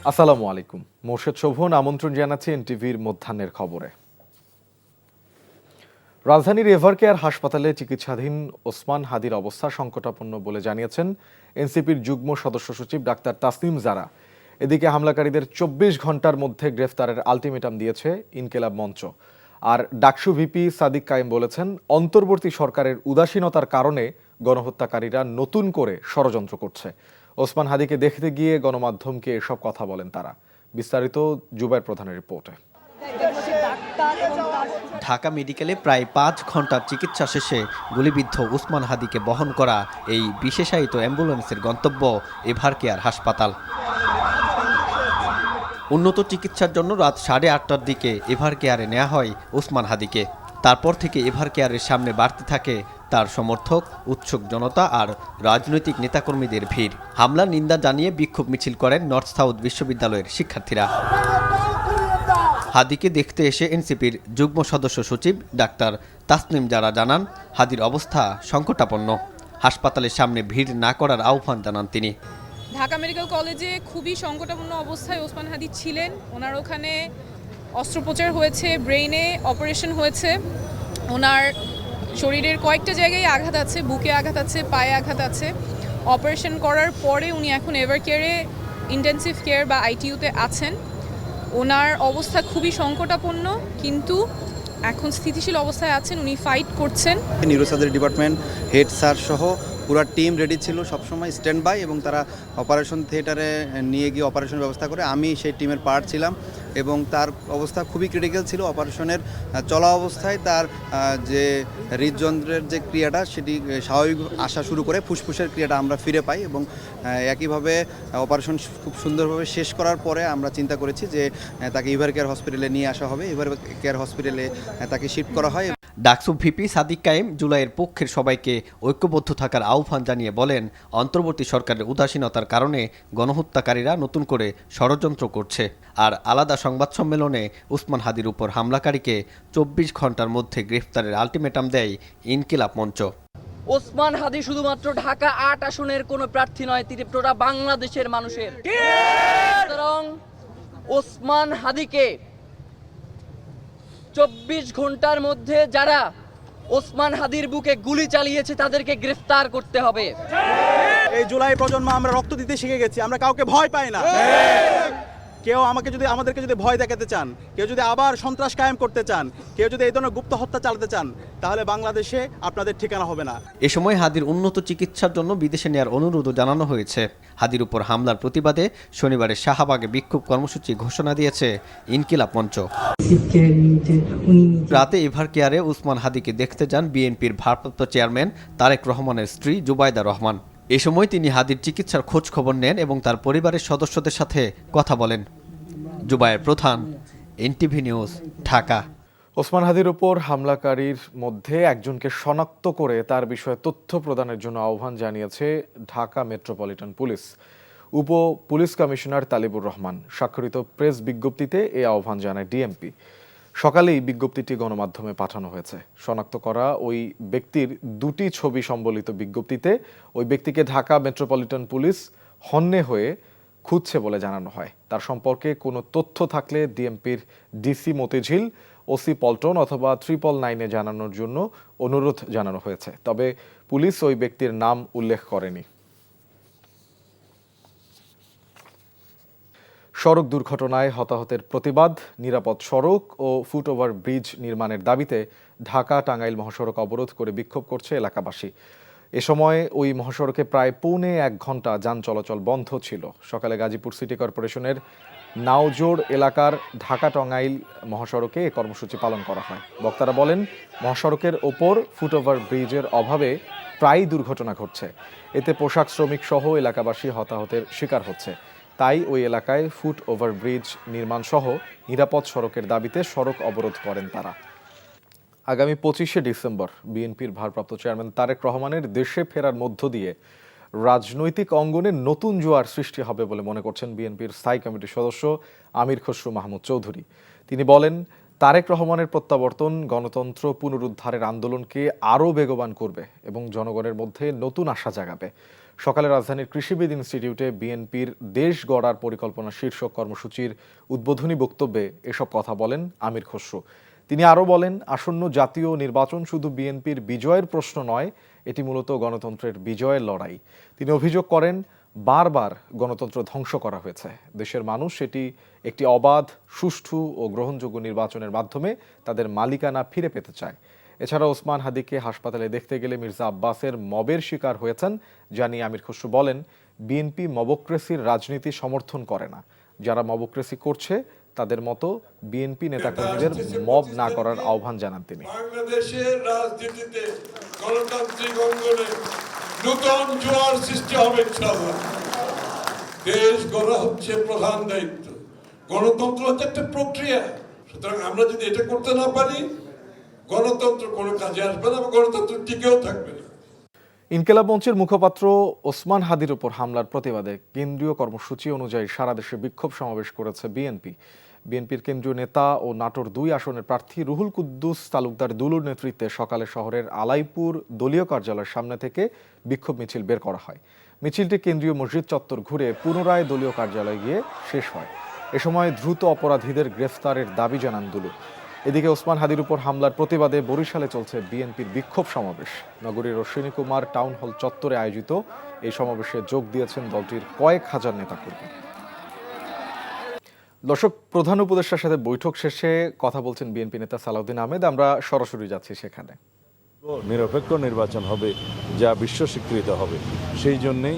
আসসালামু আলাইকুম। মোর্শেদ শোভন আমন্ত্রণ জানাচ্ছি এনটিভির মধ্যাহ্নের খবরে। রাজধানীর এভারকেয়ার হাসপাতালে চিকিৎসাধীন ওসমান হাদির অবস্থা সংকটাপন্ন বলে জানিয়েছেন এনসিপির যুগ্ম সদস্য সচিব ডাক্তার তাসনিম জারা। এদিকে হামলাকারীদের ২৪ ঘন্টার মধ্যে গ্রেফতারের আলটিমেটাম দিয়েছে ইনকিলাব মঞ্চ। আর ডাকসু ভিপি সাদিক কায়েম বলেছেন, অন্তর্বর্তী সরকারের উদাসীনতার কারণে গণহত্যাকারীরা নতুন করে ষড়যন্ত্র করছে। ওসমান হাদিকে দেখতে গিয়ে গণমাধ্যমকে এসব কথা বলেন তারা। বিস্তারিত জুবাইর প্রধানের রিপোর্টে। ঢাকা মেডিকেলে প্রায় ৫ ঘন্টার চিকিৎসা শেষে গুলিবিদ্ধ ওসমান হাদিকে বহন করা এই বিশেষায়িত অ্যাম্বুলেন্সের গন্তব্য এভারকেয়ার হাসপাতাল। উন্নত চিকিৎসার জন্য রাত ৮:৩০টার দিকে এভারকেয়ারে নেওয়া হয় ওসমান হাদিকে। তারপর থেকে এভারকেয়ারের সামনে বাড়তে থাকে তার সমর্থক, উৎসুক জনতা আর রাজনৈতিক নেতাকর্মীদের ভিড়। হামলার নিন্দা জানিয়ে বিক্ষোভ মিছিল করেন নর্থ সাউথ বিশ্ববিদ্যালয়ের শিক্ষার্থীরা। হাদিকে দেখতে এসে এনসিপির যুগ্ম সদস্য সচিব ডাক্তার তাসনিম জারা জানান, হাদির অবস্থা সংকটাপন্ন। হাসপাতালের সামনে ভিড় না করার আহ্বান জানান তিনি। ঢাকা মেডিকেল কলেজে খুবই সংকটাপন্ন অবস্থায় ওসমান হাদি ছিলেন। ওনার ওখানে অস্ত্রোপচার হয়েছে, ব্রেইনে অপারেশন হয়েছে। ওনার শরীরের কয়েকটা জায়গায় আঘাত আছে, বুকে আঘাত আছে, পায়ে আঘাত আছে। অপারেশন করার পরে উনি এখন এভারকেয়ারে ইন্টেনসিভ কেয়ার বা আইটিইউতে আছেন। ওনার অবস্থা খুবই সংকটাপন্ন, কিন্তু এখন স্থিতিশীল অবস্থায় আছেন। উনি ফাইট করছেন। নিউরোসার্জারি ডিপার্টমেন্ট হেড স্যার সহ পুরো টিম রেডি ছিল, সবসময় স্ট্যান্ড বাই, এবং তারা অপারেশন থিয়েটারে নিয়ে গিয়ে অপারেশন ব্যবস্থা করে। আমি সেই টিমের পার্ট ছিলাম এবং তার অবস্থা খুবই ক্রিটিক্যাল ছিল। অপারেশনের চলা অবস্থায় তার যে হৃদযন্ত্রের যে ক্রিয়াটা সেটি স্বাভাবিক আসা শুরু করে, ফুসফুসের ক্রিয়াটা আমরা ফিরে পাই এবং একইভাবে অপারেশন খুব সুন্দরভাবে শেষ করার পরে আমরা চিন্তা করেছি যে তাকে এভারকেয়ার হসপিটালে নিয়ে আসা হবে। এভারকেয়ার হসপিটালে তাকে শিফট করা হয়। ডাকসু ভিপি সাদিক কায়েম জুলাইয়ের পক্ষের সবাইকে ঐক্যবদ্ধ থাকার আহ্বান জানিয়ে বলেন, অন্তর্বর্তী সরকারের উদাসীনতার কারণে গণহত্যাকারীরা নতুন করে ষড়যন্ত্র করছে। আর আলাদা সংবাদ সম্মেলনে ওসমান হাদির উপর হামলাকারীকে ২৪ ঘন্টার মধ্যে গ্রেফতারের আলটিমেটাম দেয় ইনকিলাব মঞ্চ। ওসমান হাদি শুধুমাত্র ঢাকা ৮ আসনের কোনো প্রার্থী নয়, তিনি পুরো বাংলাদেশের মানুষের। সুতরাং ওসমান হাদিকে ২৪ ঘন্টার মধ্যে যারা ওসমান হাদির বুকে গুলি চালিয়েছে তাদেরকে গ্রেফতার করতে হবে। এই জুলাই প্রজন্ম আমরা রক্ত দিতে শিখে গেছি, আমরা কাউকে ভয় পাই না। কেউ আমাদেরকে যদি ভয় দেখাতে চান, কেউ যদি আবার সন্ত্রাস কায়েম করতে চান, কেউ যদি এই ধরনের গুপ্ত হত্যা চালাতে চান, তাহলে বাংলাদেশে আপনাদের ঠিকানা হবে না। এ সময় হাদির উন্নত চিকিৎসার জন্য বিদেশে নেওয়ার অনুরোধও জানানো হয়েছে। হাদির উপর হামলার প্রতিবাদে শনিবারে শাহবাগে বিক্ষোভ কর্মসূচি ঘোষণা দিয়েছে ইনকিলাব মঞ্চ। রাতে এভারকেয়ারে ওসমান হাদিকে দেখতে যান বিএনপির ভারপ্রাপ্ত চেয়ারম্যান তারেক রহমানের স্ত্রী জুবাইদা রহমান। এ সময় তিনি হাদির চিকিৎসার খোঁজ খবর নেন এবং তার পরিবারের সদস্যদের সাথে কথা বলেন। জুবাইর প্রধান, এনটিভি নিউজ, ঢাকা। ওসমান হাদির উপর হামলাকারীর মধ্যে একজনকে শনাক্ত করে তার বিষয়ে তথ্য প্রদানের জন্য আহ্বান জানিয়েছে ঢাকা মেট্রোপলিটন পুলিশ। উপ পুলিশ কমিশনার তালিবুর রহমান স্বাক্ষরিত প্রেস বিজ্ঞপ্তিতে এই আহ্বান জানায় ডিএমপি। সকালেই বিজ্ঞপ্তিটি গণমাধ্যমে পাঠানো হয়েছে। শনাক্ত করা ওই ব্যক্তির দুটি ছবি সম্বলিত বিজ্ঞপ্তিতে ওই ব্যক্তিকে ঢাকা মেট্রোপলিটন পুলিশ হন্যে হয়ে খুঁজছে বলে জানানো হয়। তার সম্পর্কে কোনো তথ্য থাকলে ডিএমপির ডিসি মতিঝিল, ওসি পল্টন অথবা 999-এ জানানোর জন্য অনুরোধ জানানো হয়েছে। তবে পুলিশ ওই ব্যক্তির নাম উল্লেখ করেনি। সড়ক দুর্ঘটনায় হতাহতের প্রতিবাদ, নিরাপদ সড়ক ও ফুটওভার ব্রিজ নির্মাণের দাবিতে ঢাকা টাঙ্গাইল মহাসড়ক অবরোধ করে বিক্ষোভ করছে এলাকাবাসী। এ সময় ওই মহাসড়কে প্রায় পৌনে ১ ঘন্টা যান চলাচল বন্ধ ছিল। সকালে গাজীপুর সিটি কর্পোরেশনের নাওজোড় এলাকার ঢাকা টাঙ্গাইল মহাসড়কে এ কর্মসূচি পালন করা হয়। বক্তারা বলেন, মহাসড়কের ওপর ফুটওভার ব্রিজের অভাবে প্রায়ই দুর্ঘটনা ঘটছে। এতে পোশাক শ্রমিক সহ এলাকাবাসী হতাহতের শিকার হচ্ছে। তাই ওই এলাকায় ফুট ওভার ব্রিজ নির্মাণ সহ নিরাপদ সড়কের দাবিতে সড়ক অবরোধ করেন তারা। আগামী 25শে ডিসেম্বর বিএনপির ভারপ্রাপ্ত চেয়ারম্যান তারেক রহমানের দেশে ফেরার মধ্য দিয়ে রাজনৈতিক অঙ্গনে নতুন জোয়ার সৃষ্টি হবে বলে মনে করছেন বিএনপির স্থায়ী কমিটির সদস্য আমির খসরু মাহমুদ চৌধুরী। তিনি বলেন, তারেক রহমানের প্রত্যাবর্তন গণতন্ত্র পুনরুদ্ধারের আন্দোলনকে আরও বেগবান করবে এবং জনগণের মধ্যে নতুন আশা জাগাবে। সকালে রাজধানীর কৃষিবিদ ইনস্টিটিউটে বিএনপির দেশ গড়ার পরিকল্পনা শীর্ষক কর্মসূচির উদ্বোধনী বক্তব্যে এসব কথা বলেন আমির খসরু। তিনি আরও বলেন, আসন্ন জাতীয় নির্বাচন শুধু বিএনপির বিজয়ের প্রশ্ন নয়, এটি মূলত গণতন্ত্রের বিজয়ের লড়াই। তিনি অভিযোগ করেন, বারবার গণতন্ত্র ধ্বংস করা হয়েছে। দেশের মানুষ এটি একটি অবাধ, সুষ্ঠু ও গ্রহণযোগ্য নির্বাচনের মাধ্যমে তাদের মালিকানা ফিরে পেতে চায়। এছাড়া ওসমান হাদিকে হাসপাতালে দেখতে গেলে মির্জা আব্বাসের মবের শিকার হয়েছেন জানিয়ে আমির খসরু বলেন, বিএনপি মবক্রেসির রাজনীতি সমর্থন করে না। যারা মবক্রেসি করছে তাদের মতো বিএনপি নেতাকর্মীদের মব না করার আহ্বান জানান তিনি। বাংলাদেশের রাজনীতিতে গণতান্ত্রিক অঙ্গনে নতুন জোয়ার সৃষ্টি হবে ইনশাআল্লাহ। দেশ গড়া হচ্ছে প্রধান দায়িত্ব। গণতন্ত্র হচ্ছে একটা প্রক্রিয়া। সুতরাং আমরা যদি এটা করতে না পারি, গণতন্ত্র কোনো কাজে আসবে না, গণতন্ত্র টিকেও থাকবে না। ইনকিলাব মঞ্চের মুখপাত্র ওসমান হাদির উপর হামলার প্রতিবাদে কেন্দ্রীয় কর্মসূচি অনুযায়ী সারা দেশে বিক্ষোভ সমাবেশ করেছে বিএনপি। বিএনপির কেন্দ্রীয় নেতা ও নাটোর 2 আসনের প্রার্থী রুহুল কুদ্দুস তালুকদার দুলুর নেতৃত্বে সকালে শহরের আলাইপুর দলীয় কার্যালয়ের সামনে থেকে বিক্ষোভ মিছিল বের করা হয়। মিছিলটি কেন্দ্রীয় মসজিদ চত্বর ঘুরে পুনরায় দলীয় কার্যালয়ে গিয়ে শেষ হয়। এ সময় দ্রুত অপরাধীদের গ্রেফতারের দাবি জানান দুলু। এদিকে ওসমান হাদির উপর হামলার প্রতিবাদে বরিশালে চলছে বিএনপির বিক্ষোভ সমাবেশ। নগরীর অশ্বিনী কুমার টাউন হল চত্বরে আয়োজিত এই সমাবেশে যোগ দিয়েছেন দলটির কয়েক হাজার নেতাকর্মী। দর্শক, প্রধান উপদেষ্টার সাথে বৈঠক শেষে কথা বলছেন বিএনপি নেতা সালাউদ্দিন আহমেদ। আমরা সরাসরি যাচ্ছি সেখানে। নিরপেক্ষ নির্বাচন হবে, যা বিশ্ব স্বীকৃত হবে, সেই জন্যেই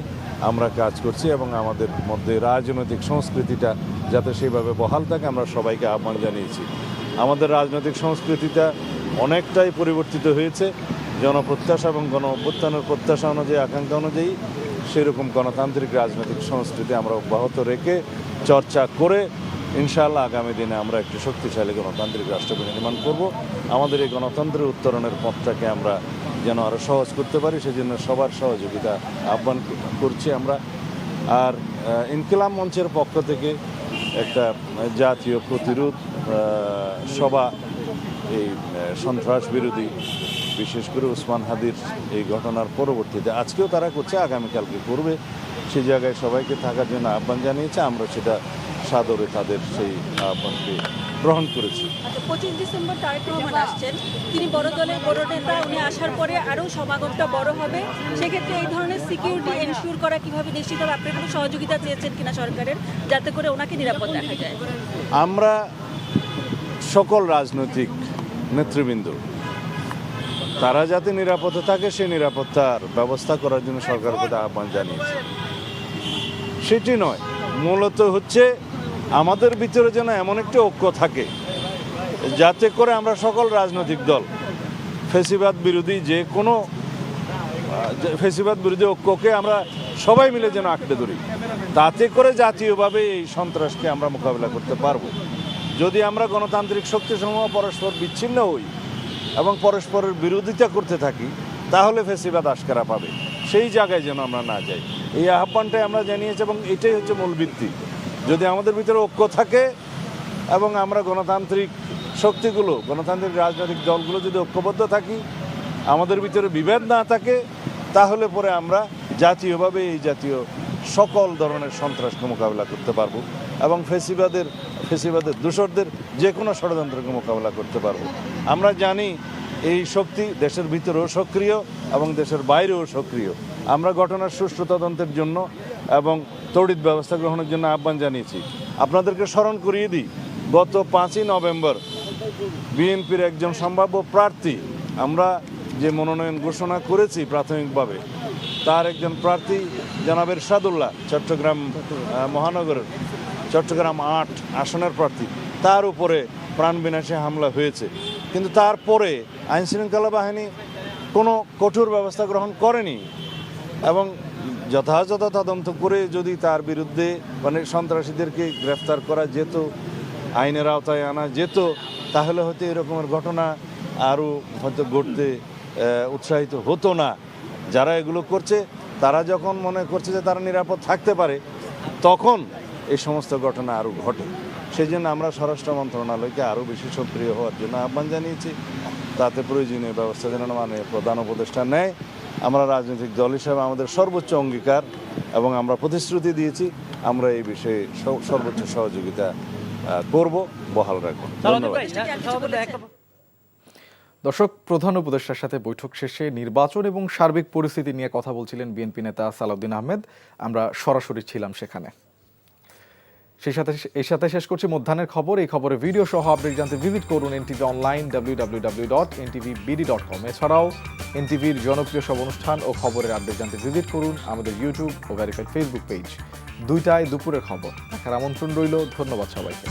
আমরা কাজ করছি এবং আমাদের মধ্যে রাজনৈতিক সংস্কৃতিটা যাতে সেইভাবে বহাল থাকে আমরা সবাইকে আহ্বান জানিয়েছি। আমাদের রাজনৈতিক সংস্কৃতিটা অনেকটাই পরিবর্তিত হয়েছে। জনপ্রত্যাশা এবং গণ অভ্যুত্থানের প্রত্যাশা অনুযায়ী, আকাঙ্ক্ষা অনুযায়ী সেরকম গণতান্ত্রিক রাজনৈতিক সংস্কৃতি আমরা অব্যাহত রেখে চর্চা করে ইনশাআল্লাহ আগামী দিনে আমরা একটি শক্তিশালী গণতান্ত্রিক রাষ্ট্র নির্মাণ করব। আমাদের এই গণতন্ত্রের উত্তরণের পথটাকে আমরা যেন আরও সহজ করতে পারি, সেজন্য সবার সহযোগিতা আহ্বান করছি আমরা। আর ইনকিলাব মঞ্চের পক্ষ থেকে একটা জাতীয় প্রতিরোধ সভা, এই সন্ত্রাস বিরোধী, বিশেষ করে ওসমান হাদির এই ঘটনার পরবর্তীতে আজকেও তারা করছে, আগামীকালকে করবে, সেই জায়গায় সবাইকে থাকার জন্য আহ্বান জানিয়েছে। আমরা সেটা সাদরে তাদের সেই আহ্বানকে গ্রহণ করেছি। 25 ডিসেম্বর তারেক রহমান আসছেন, তিনি বড় দলের বড় নেতা, উনি আসার পরে আরও সমাগমটা বড় হবে। সেক্ষেত্রে এই ধরনের সিকিউরিটি এনশিওর করা কিভাবে নিশ্চিত হবে? আপনার কোনো সহযোগিতা চেয়েছেন কিনা সরকারের, যাতে করে ওনাকে নিরাপদ দেখা যায়? আমরা সকল রাজনৈতিক নেতৃবৃন্দ তারা যাতে নিরাপদে থাকে সেই নিরাপত্তার ব্যবস্থা করার জন্য সরকারের প্রতি আহ্বান জানিয়েছে। সেটি নয়, মূলত হচ্ছে আমাদের ভিতরে যেন এমন একটি ঐক্য থাকে যাতে করে আমরা সকল রাজনৈতিক দল ফ্যাসিবাদ বিরোধী যে কোনো ফ্যাসিবাদ বিরোধী ঐক্যকে আমরা সবাই মিলে যেন আঁকড়ে ধরি, তাতে করে জাতীয়ভাবে এই সন্ত্রাসকে আমরা মোকাবিলা করতে পারবো। যদি আমরা গণতান্ত্রিক শক্তিসমূহ পরস্পর বিচ্ছিন্ন হই এবং পরস্পরের বিরোধিতা করতে থাকি, তাহলে ফ্যাসিবাদ আশকারা পাবে। সেই জায়গায় যেন আমরা না যাই, এই আহ্বানটাই আমরা জানিয়েছি এবং এটাই হচ্ছে মূল ভিত্তি। যদি আমাদের ভিতরে ঐক্য থাকে এবং আমরা গণতান্ত্রিক শক্তিগুলো, গণতান্ত্রিক রাজনৈতিক দলগুলো যদি ঐক্যবদ্ধ থাকি, আমাদের ভিতরে বিভেদ না থাকে, তাহলে পরে আমরা জাতীয়ভাবে এই জাতীয় সকল ধরনের সন্ত্রাসকে মোকাবিলা করতে পারবো এবং ফ্যাসিবাদের দোসরদের যে কোনো ষড়যন্ত্রকে মোকাবিলা করতে পারবো। আমরা জানি এই শক্তি দেশের ভিতরেও সক্রিয় এবং দেশের বাইরেও সক্রিয়। আমরা ঘটনার সুষ্ঠু তদন্তের জন্য এবং তড়িৎ ব্যবস্থা গ্রহণের জন্য আহ্বান জানিয়েছি। আপনাদেরকে স্মরণ করিয়ে দিই, গত 5ই নভেম্বর বিএনপির একজন সম্ভাব্য প্রার্থী, আমরা যে মনোনয়ন ঘোষণা করেছি প্রাথমিকভাবে, তার একজন প্রার্থী জনাব এরশাদুল্লাহ, চট্টগ্রাম মহানগরের চট্টগ্রাম 8 আসনের প্রার্থী, তার উপরে প্রাণবিনাশী হামলা হয়েছে। কিন্তু তারপরে আইনশৃঙ্খলা বাহিনী কোনো কঠোর ব্যবস্থা গ্রহণ করেনি এবং যথাযথ তদন্ত করে যদি তার বিরুদ্ধে মানে সন্ত্রাসীদেরকে গ্রেফতার করা যেত, আইনের আওতায় আনা যেত, তাহলে হয়তো এরকমের ঘটনা আরও হয়তো ঘটতে উৎসাহিত হতো না। যারা এগুলো করছে তারা যখন মনে করছে যে তারা নিরাপদ থাকতে পারে, তখন এই সমস্ত ঘটনা আরও ঘটে। সেই জন্য আমরা স্বরাষ্ট্র মন্ত্রণালয়কে আরও বেশি সক্রিয় হওয়ার জন্য আহ্বান জানিয়েছি, তাতে প্রয়োজনীয় ব্যবস্থা যেন মাননীয় প্রধান উপদেষ্টা নেয় আমরা রাজনৈতিক দল হিসেবে আমাদের সর্বোচ্চ অঙ্গীকার এবং আমরা প্রতিশ্রুতি দিয়েছি আমরা এই বিষয়ে সর্বোচ্চ সহযোগিতা করব, বহাল রাখব। ধন্যবাদ। দর্শক, প্রধান উপদেষ্টার সাথে বৈঠক শেষে নির্বাচন এবং সার্বিক পরিস্থিতি নিয়ে কথা বলছিলেন বিএনপি নেতা সালাউদ্দিন আহমেদ। আমরা সরাসরি ছিলাম সেখানে। এর সাথে শেষ করছি মধ্যাহ্নের খবর। এই খবরের ভিডিও সহ আপডেট জানতে ভিজিট করুন এনটিভি অনলাইন www.ntvbd.com। এছাড়াও এনটিভির জনপ্রিয় সব অনুষ্ঠান ও খবরের আপডেট জানতে ভিজিট করুন আমাদের ইউটিউব ও ভেরিফাইড ফেসবুক পেজ। 2টায় দুপুরের খবর দেখার আমন্ত্রণ রইল। ধন্যবাদ সবাইকে।